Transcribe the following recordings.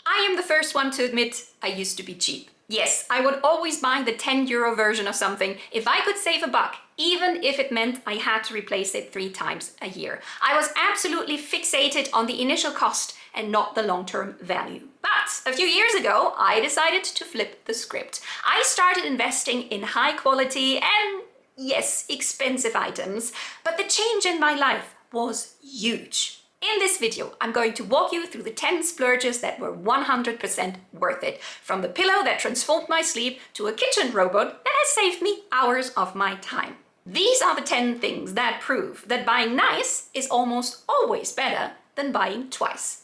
I am the first one to admit I used to be cheap. Yes, I would always buy the 10 euro version of something if I could save a buck, even if it meant I had to replace it 3 times a year. I was absolutely fixated on the initial cost and not the long-term value. But a few years ago, I decided to flip the script. I started investing in high quality and, yes, expensive items, but the change in my life was huge. In this video, I'm going to walk you through the 10 splurges that were 100% worth it. From the pillow that transformed my sleep to a kitchen robot that has saved me hours of my time. These are the 10 things that prove that buying nice is almost always better than buying twice.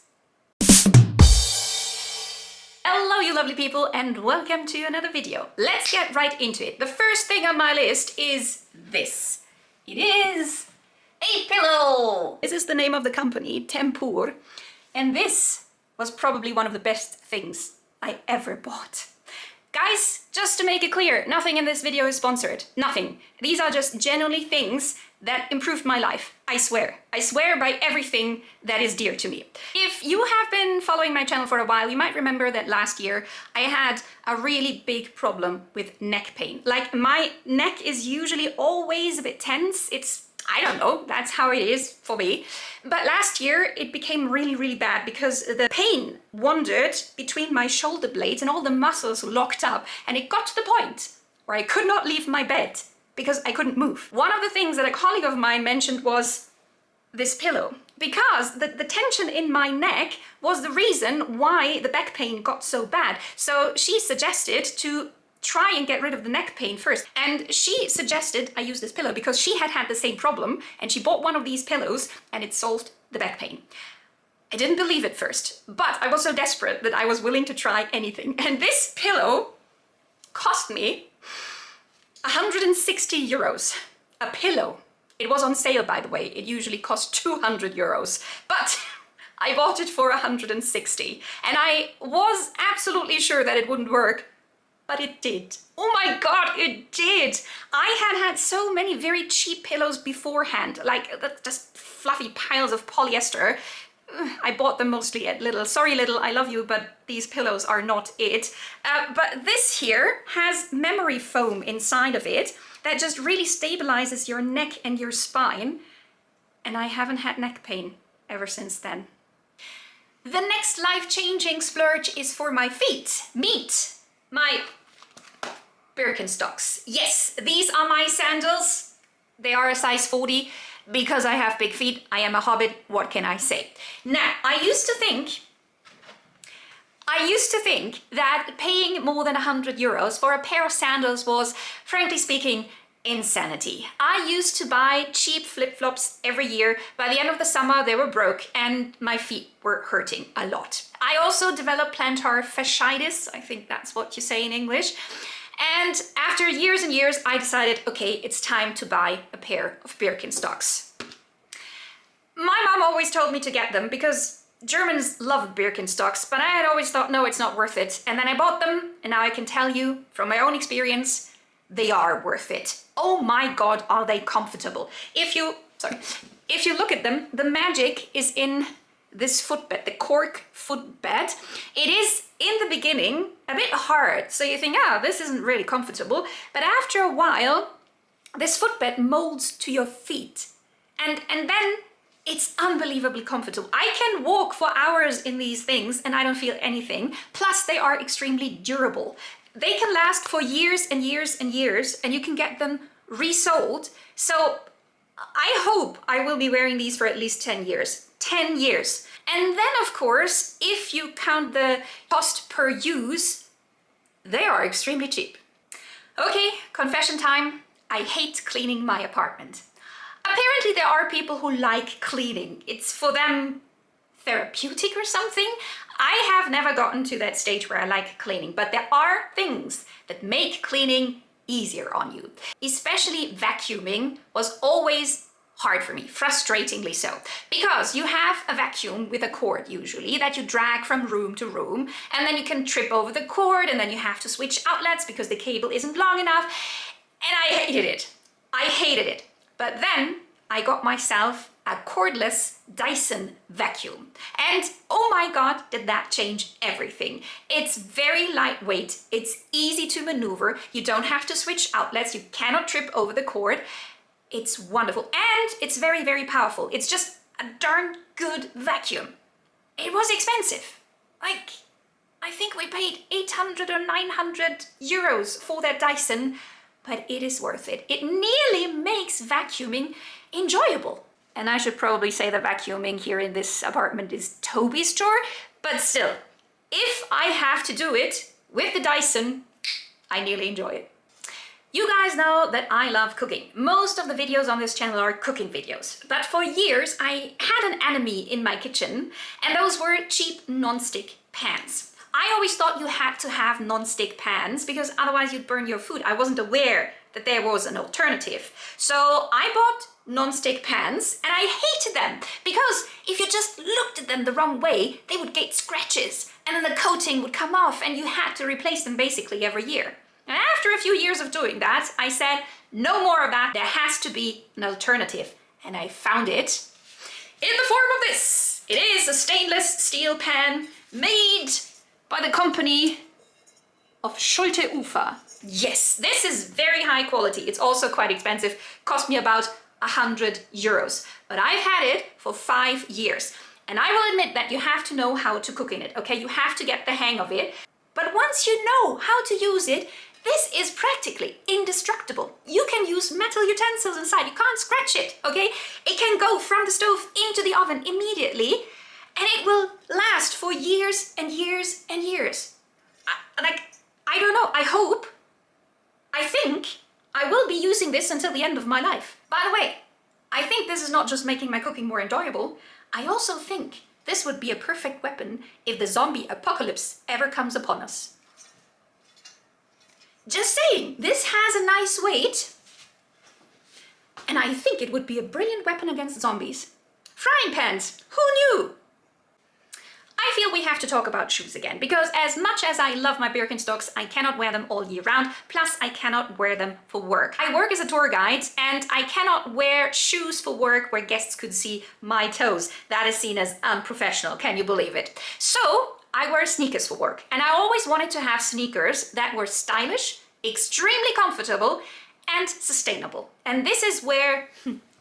Hello you lovely people and welcome to another video. Let's get right into it. The first thing on my list is this. It is a pillow! This is the name of the company, Tempur, and this was probably one of the best things I ever bought. Guys, just to make it clear, nothing in this video is sponsored. Nothing. These are just genuinely things that improved my life. I swear. I swear by everything that is dear to me. If you have been following my channel for a while, you might remember that last year I had a really big problem with neck pain. Like, my neck is usually always a bit tense. I don't know, that's how it is for me. But last year it became really bad because the pain wandered between my shoulder blades and all the muscles locked up, and it got to the point where I could not leave my bed because I couldn't move. One of the things that a colleague of mine mentioned was this pillow, because the tension in my neck was the reason why the back pain got so bad. So she suggested to try and get rid of the neck pain first. And she suggested I use this pillow because she had the same problem and she bought one of these pillows and it solved the back pain. I didn't believe it first, but I was so desperate that I was willing to try anything. And this pillow cost me 160 euros. A pillow. It was on sale, by the way. It usually costs 200 euros, but I bought it for 160. And I was absolutely sure that it wouldn't work. But it did. Oh my god, it did! I had so many very cheap pillows beforehand, like just fluffy piles of polyester. I bought them mostly at Lidl. Sorry Lidl, I love you, but these pillows are not it. But this here has memory foam inside of it that just really stabilizes your neck and your spine. And I haven't had neck pain ever since then. The next life-changing splurge is for my feet. Meet my Birkenstocks. Yes, these are my sandals. They are a size 40 because I have big feet. I am a hobbit. What can I say? Now, I used to think that paying more than 100 euros for a pair of sandals was, frankly speaking, insanity. I used to buy cheap flip-flops every year. By the end of the summer, they were broke and my feet were hurting a lot. I also developed plantar fasciitis. I think that's what you say in English. And after years and years, I decided, okay, it's time to buy a pair of Birkenstocks. My mom always told me to get them because Germans love Birkenstocks, but I had always thought, no, it's not worth it. And then I bought them, and now I can tell you from my own experience, they are worth it. Oh my god, are they comfortable. If you look at them, the magic is in this footbed, the cork footbed. It is, in the beginning, a bit hard. So you think, this isn't really comfortable. But after a while, this footbed molds to your feet. And then it's unbelievably comfortable. I can walk for hours in these things and I don't feel anything. Plus, they are extremely durable. They can last for years and years and years, and you can get them resold. So I hope I will be wearing these for at least 10 years. 10 years. And then, of course, if you count the cost per use, they are extremely cheap. Okay, confession time. I hate cleaning my apartment. Apparently there are people who like cleaning. It's for them therapeutic or something. I have never gotten to that stage where I like cleaning, but there are things that make cleaning easier on you. Especially vacuuming was always hard for me, frustratingly so, because you have a vacuum with a cord usually that you drag from room to room, and then you can trip over the cord, and then you have to switch outlets because the cable isn't long enough, and I hated it. I hated it. But then I got myself a cordless Dyson vacuum. And oh my God, did that change everything. It's very lightweight, it's easy to maneuver, you don't have to switch outlets, you cannot trip over the cord. It's wonderful and it's very, very powerful. It's just a darn good vacuum. It was expensive. Like, I think we paid 800 or 900 euros for that Dyson, but it is worth it. It nearly makes vacuuming enjoyable. And I should probably say that vacuuming here in this apartment is Toby's chore, but still, if I have to do it with the Dyson, I nearly enjoy it. You guys know that I love cooking. Most of the videos on this channel are cooking videos, but for years I had an enemy in my kitchen, and those were cheap non-stick pans. I always thought you had to have non-stick pans because otherwise you'd burn your food. I wasn't aware that there was an alternative. So I bought non-stick pans and I hated them because if you just looked at them the wrong way, they would get scratches and then the coating would come off and you had to replace them basically every year. And after a few years of doing that, I said, no more of that. There has to be an alternative. And I found it in the form of this. It is a stainless steel pan made by the company of Schulte-Ufer. Yes, this is very high quality. It's also quite expensive. Cost me about 100 euros. But I've had it for 5 years. And I will admit that you have to know how to cook in it, okay? You have to get the hang of it. But once you know how to use it, this is practically indestructible. You can use metal utensils inside. You can't scratch it, okay? It can go from the stove into the oven immediately, and it will last for years and years and years. I don't know. I think I will be using this until the end of my life. By the way, I think this is not just making my cooking more enjoyable. I also think this would be a perfect weapon if the zombie apocalypse ever comes upon us. Just saying, this has a nice weight, and I think it would be a brilliant weapon against zombies. Frying pans, who knew? I feel we have to talk about shoes again, because as much as I love my Birkenstocks, I cannot wear them all year round, plus I cannot wear them for work. I work as a tour guide, and I cannot wear shoes for work where guests could see my toes. That is seen as unprofessional, can you believe it? So I wear sneakers for work, and I always wanted to have sneakers that were stylish, extremely comfortable, and sustainable. And this is where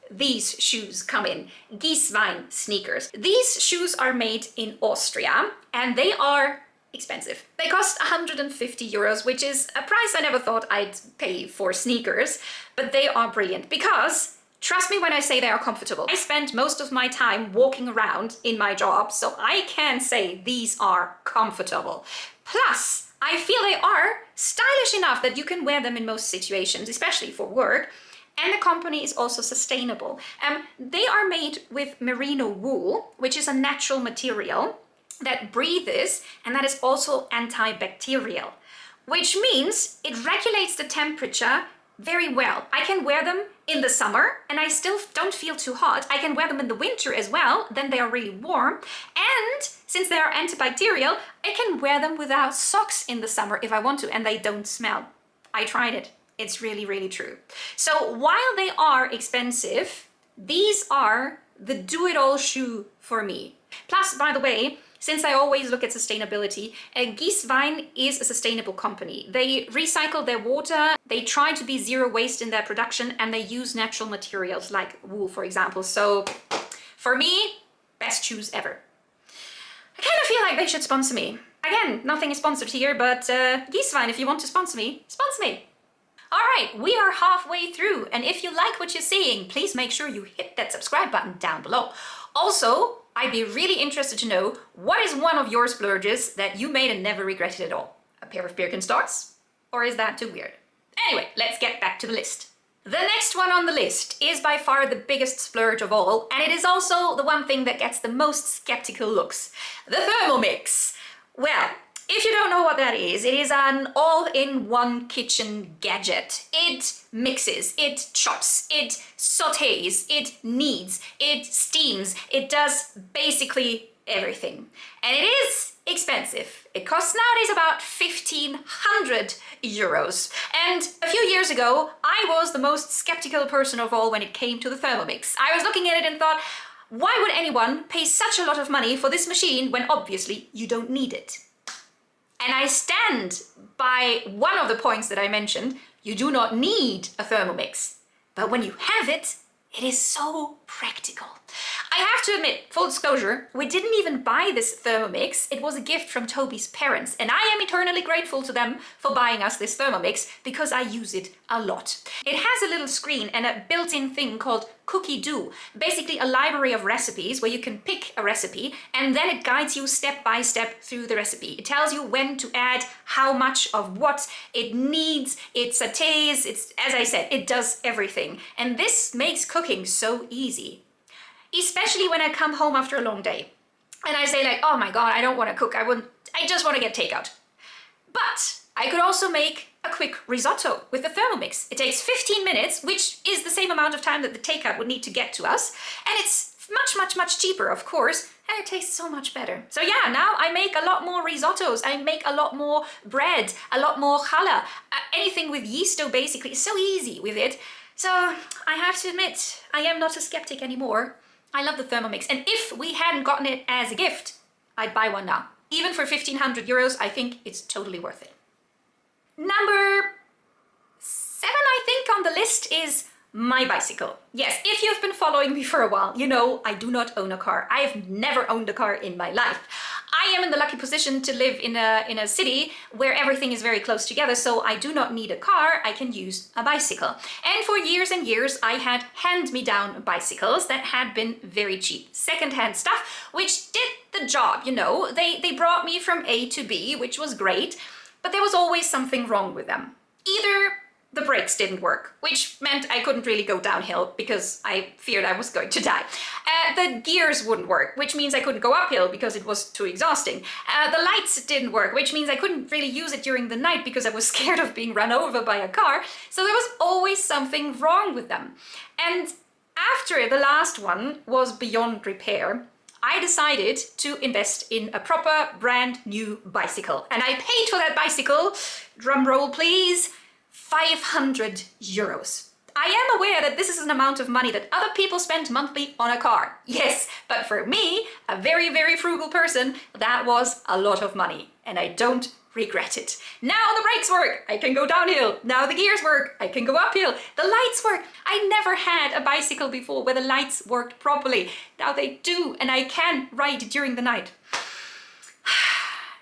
these shoes come in, Gießwein Sneakers. These shoes are made in Austria and they are expensive. They cost 150 euros, which is a price I never thought I'd pay for sneakers, but they are brilliant because, trust me when I say they are comfortable. I spend most of my time walking around in my job, so I can say these are comfortable. Plus, I feel they are stylish enough that you can wear them in most situations, especially for work. And the company is also sustainable. They are made with merino wool, which is a natural material that breathes and that is also antibacterial, which means it regulates the temperature very well. I can wear them in the summer and I still don't feel too hot. I can wear them in the winter as well, then they are really warm. And since they are antibacterial, I can wear them without socks in the summer if I want to, and they don't smell. I tried it. It's really, really true. So while they are expensive, these are the do-it-all shoe for me. Plus, by the way, since I always look at sustainability, Gießwein is a sustainable company. They recycle their water, they try to be zero waste in their production, and they use natural materials like wool, for example. So for me, best shoes ever. I kind of feel like they should sponsor me. Again, nothing is sponsored here, but Gießwein, if you want to sponsor me, sponsor me. All right, we are halfway through, and if you like what you're seeing, please make sure you hit that subscribe button down below. Also, I'd be really interested to know, what is one of your splurges that you made and never regretted at all? A pair of Birkenstocks? Or is that too weird? Anyway, let's get back to the list. The next one on the list is by far the biggest splurge of all, and it is also the one thing that gets the most skeptical looks. The Thermomix. Well, if you don't know what that is, it is an all-in-one kitchen gadget. It mixes, it chops, it sautés, it kneads, it steams, it does basically everything. And it is expensive. It costs nowadays about 1,500 euros. And a few years ago, I was the most skeptical person of all when it came to the Thermomix. I was looking at it and thought, why would anyone pay such a lot of money for this machine when obviously you don't need it? And I stand by one of the points that I mentioned. You do not need a Thermomix. But when you have it, it is so practical. I have to admit, full disclosure, we didn't even buy this Thermomix. It was a gift from Toby's parents, and I am eternally grateful to them for buying us this Thermomix because I use it a lot. It has a little screen and a built-in thing called Cookie Do, basically a library of recipes where you can pick a recipe and then it guides you step by step through the recipe. It tells you when to add, how much of what it needs, it sautés, as I said, it does everything. And this makes cooking so easy. Especially when I come home after a long day and I say like, oh my God, I don't want to cook. I just want to get takeout. But I could also make a quick risotto with the Thermomix. It takes 15 minutes, which is the same amount of time that the takeout would need to get to us. And it's much cheaper, of course, and it tastes so much better. So yeah, now I make a lot more risottos. I make a lot more bread, a lot more challah, anything with yeast dough basically. It's so easy with it. So I have to admit, I am not a skeptic anymore. I love the Thermomix, and if we hadn't gotten it as a gift, I'd buy one now. Even for 1,500 euros, I think it's totally worth it. Number 7, I think, on the list is my bicycle. Yes, if you've been following me for a while, you know I do not own a car. I have never owned a car in my life. I am in the lucky position to live in a city where everything is very close together, so I do not need a car, I can use a bicycle. And for years and years, I had hand-me-down bicycles that had been very cheap. Second-hand stuff, which did the job, you know. They brought me from A to B, which was great, but there was always something wrong with them. Either the brakes didn't work, which meant I couldn't really go downhill because I feared I was going to die. The gears wouldn't work, which means I couldn't go uphill because it was too exhausting. The lights didn't work, which means I couldn't really use it during the night because I was scared of being run over by a car. So there was always something wrong with them. And after the last one was beyond repair, I decided to invest in a proper brand new bicycle. And I paid for that bicycle, drum roll please, 500 euros. I am aware that this is an amount of money that other people spend monthly on a car. Yes, but for me, a very frugal person, that was a lot of money and I don't regret it. Now the brakes work, I can go downhill. Now the gears work, I can go uphill. The lights work. I never had a bicycle before where the lights worked properly. Now they do, and I can ride during the night.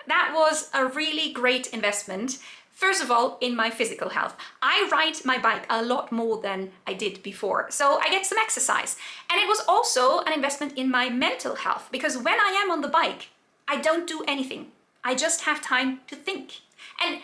That was a really great investment. First of all, in my physical health. I ride my bike a lot more than I did before, so I get some exercise. And it was also an investment in my mental health, because when I am on the bike, I don't do anything. I just have time to think. And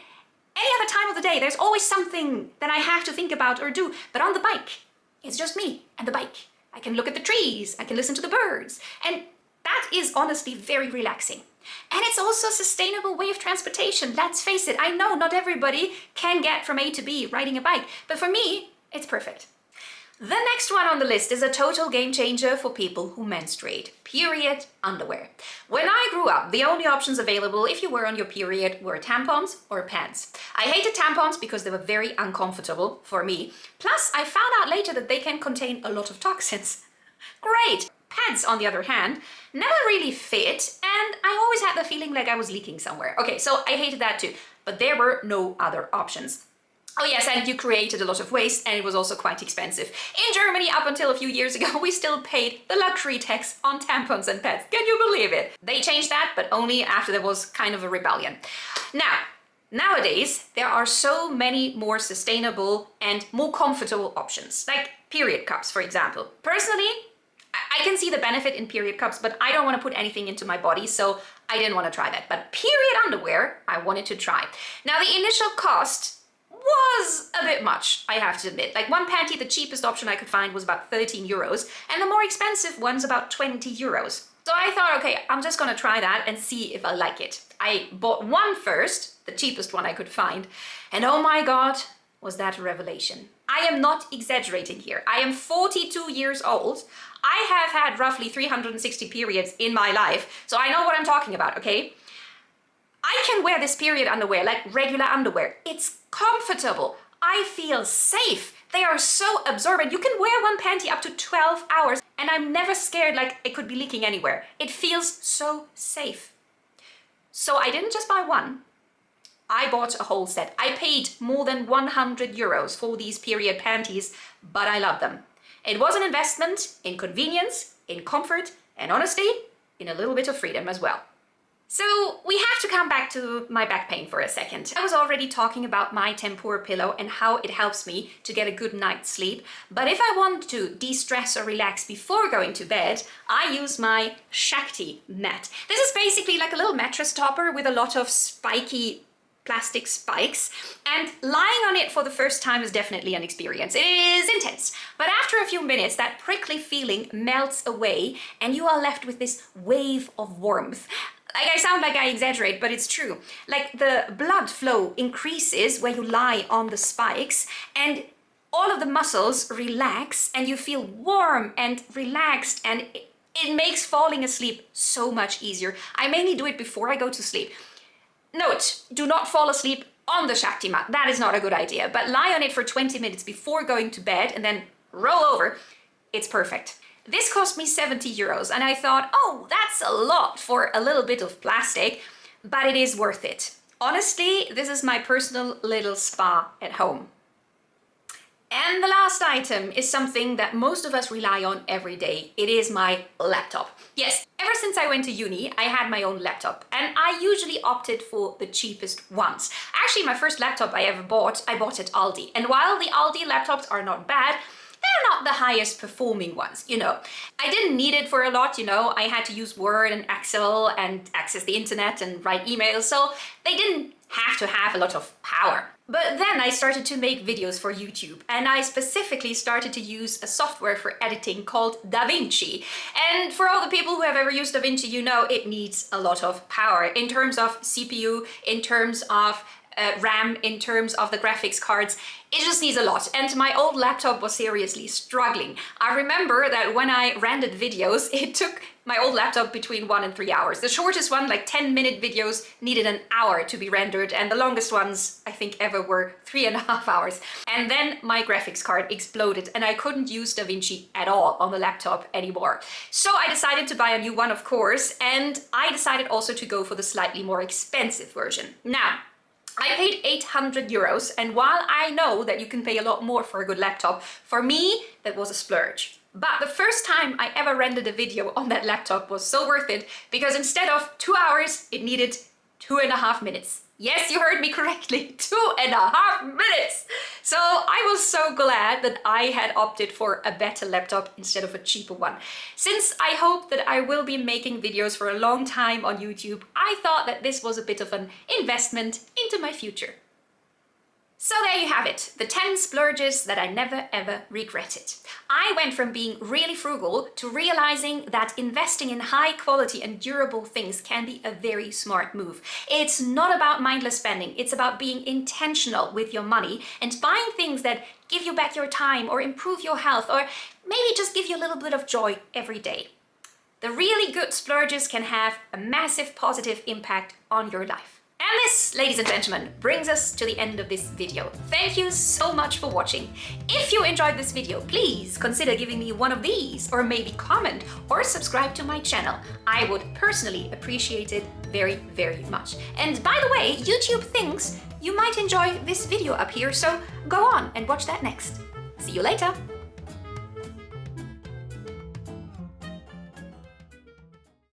any other time of the day, there's always something that I have to think about or do. But on the bike, it's just me and the bike. I can look at the trees, I can listen to the birds. And that is honestly very relaxing. And it's also a sustainable way of transportation. Let's face it, I know not everybody can get from A to B riding a bike, but for me, it's perfect. The next one on the list is a total game changer for people who menstruate. Period underwear. When I grew up, the only options available if you were on your period were tampons or pads. I hated tampons because they were very uncomfortable for me. Plus, I found out later that they can contain a lot of toxins. Great! Pads, on the other hand, never really fit, and I always had the feeling like I was leaking somewhere. Okay, so I hated that too, but there were no other options. Oh yes, and you created a lot of waste, and it was also quite expensive. In Germany, up until a few years ago, we still paid the luxury tax on tampons and pads. Can you believe it? They changed that, but only after there was kind of a rebellion. Now, nowadays, there are so many more sustainable and more comfortable options, like period cups, for example. Personally, I can see the benefit in period cups, but I don't want to put anything into my body, so I didn't want to try that. But period underwear, I wanted to try. Now, the initial cost was a bit much, I have to admit. Like one panty, the cheapest option I could find was about 13 euros, and the more expensive one's about 20 euros. So I thought, okay, I'm just gonna try that and see if I like it. I bought one first, the cheapest one I could find, and oh my God, was that a revelation. I am not exaggerating here. I am 42 years old. I have had roughly 360 periods in my life, so I know what I'm talking about, okay? I can wear this period underwear like regular underwear. It's comfortable. I feel safe. They are so absorbent. You can wear one panty up to 12 hours and I'm never scared like it could be leaking anywhere. It feels so safe. So I didn't just buy one. I bought a whole set. I paid more than 100 euros for these period panties, but I love them. It was an investment in convenience, in comfort, and honestly, in a little bit of freedom as well. So we have to come back to my back pain for a second. I was already talking about my Tempur pillow and how it helps me to get a good night's sleep. But if I want to de-stress or relax before going to bed, I use my Shakti Mat. This is basically like a little mattress topper with a lot of spiky plastic spikes, and lying on it for the first time is definitely an experience. It is intense, but after a few minutes that prickly feeling melts away and you are left with this wave of warmth. Like, I sound like I exaggerate, but it's true. Like, the blood flow increases where you lie on the spikes and all of the muscles relax and you feel warm and relaxed, and it makes falling asleep so much easier. I mainly do it before I go to sleep. Note, do not fall asleep on the Shakti mat. That is not a good idea, but lie on it for 20 minutes before going to bed and then roll over. It's perfect. This cost me 70 euros and I thought, oh, that's a lot for a little bit of plastic, but it is worth it. Honestly, this is my personal little spa at home. And the last item is something that most of us rely on every day. It is my laptop. Yes, ever since I went to uni, I had my own laptop and I usually opted for the cheapest ones. Actually, my first laptop I ever bought, I bought at Aldi. And while the Aldi laptops are not bad, they're not the highest performing ones, you know. I didn't need it for a lot, you know. I had to use Word and Excel and access the internet and write emails, so they didn't have to have a lot of power. But then I started to make videos for YouTube, and I specifically started to use a software for editing called DaVinci. And for all the people who have ever used DaVinci, you know it needs a lot of power in terms of CPU, in terms of RAM, in terms of the graphics cards. It just needs a lot, and my old laptop was seriously struggling. I remember that when I rendered videos, it took my old laptop between 1 and 3 hours. The shortest one, like 10-minute videos, needed an hour to be rendered, and the longest ones I think ever were 3.5 hours. And then my graphics card exploded and I couldn't use DaVinci at all on the laptop anymore. So I decided to buy a new one, of course, and I decided also to go for the slightly more expensive version. Now, I paid 800 euros, and while I know that you can pay a lot more for a good laptop, for me, that was a splurge. But the first time I ever rendered a video on that laptop was so worth it, because instead of 2 hours, it needed 2.5 minutes. Yes, you heard me correctly, 2.5 minutes! So I was so glad that I had opted for a better laptop instead of a cheaper one. Since I hope that I will be making videos for a long time on YouTube, I thought that this was a bit of an investment into my future. So there you have it, the 10 splurges that I never ever regretted. I went from being really frugal to realizing that investing in high quality and durable things can be a very smart move. It's not about mindless spending, it's about being intentional with your money and buying things that give you back your time or improve your health or maybe just give you a little bit of joy every day. The really good splurges can have a massive positive impact on your life. And this, ladies and gentlemen, brings us to the end of this video. Thank you so much for watching. If you enjoyed this video, please consider giving me one of these, or maybe comment or subscribe to my channel. I would personally appreciate it very, very much. And by the way, YouTube thinks you might enjoy this video up here, so go on and watch that next. See you later.